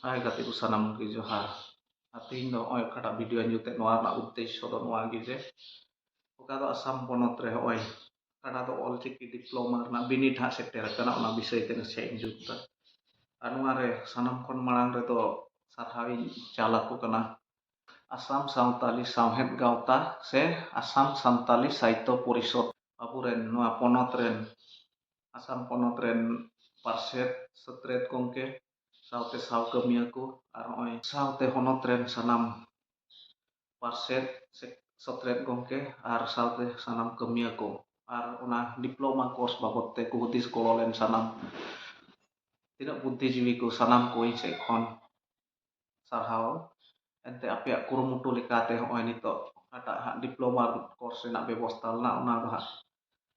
Hai gati ku sanam ki johar. Ating do oi kata video nyute noa na uddesho do noa gi je. Oka do asam ponot re oi. Kada do olchiki diploma na binit ha seter kana ona bisai te se juta. Anu are sanam kon marang re do sarhawi calaku kana. Asam Santali Samhet Gauta se Asam Santali Saito Porisod apuren noa ponot ren asam ponot ren parset setret kongke saute saw kemiaku ar oi saute honot ren sanam parset setret gongke ar saute sanam kemiaku ar ona diploma course babot te kuhutis kololen sanam tidak buddhijiwiku sanam koi sekhon sarhau ente apia kurumutu likate oi nito kata hak diploma course na bebostal na ona hak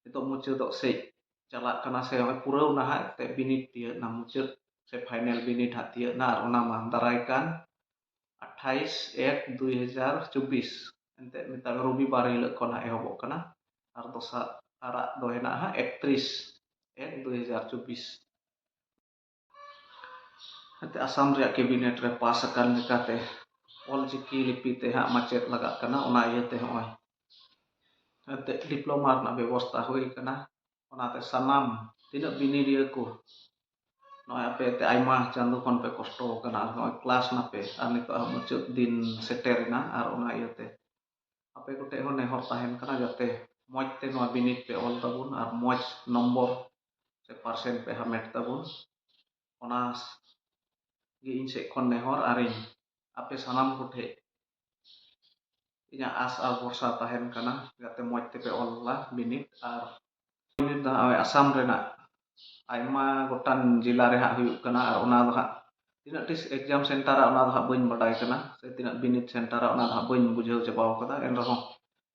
nito mucu dok se calak kana se purau na hak te binit dia na mucu se final binit hak dia na ona mah daraikan 28/1/2024 ente minta rubi bari le kona ehobok kana artosa arak dohena ha aktris 2024 ente asam ria kabinet re pasakan kate olchiki lipi te hak macet lagak kana ona iya te oi ente diploma na bebosta hui kana ona te sanam tidak bini dia ku no ape te aima chandu kon pe kosto kana no kelas na pe ani to mucut din seterina ar ona iya te ape ko te hone hor tahen kana jate moj te no binit pe ol tabun ar moj nombor se persen pe hamet tabun ona gi inse kon nehor aring ape sanam kuthe inya as al borsa tahen kana jate moj te pe ol lah binit ar binit da awe asam rena aima gotan jila re hak huyuk kana ar ona do hak tidak tis exam center ona do hak bain badai kana se tidak binit center ona do hak bain bujau cebaw kata en roh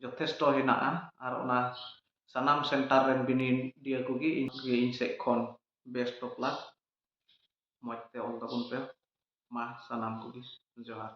jothesto hinaa ar ona sanam center ren bini dia kugi inse kon best of luck moj te ol tabun pe mah sanam kugi johar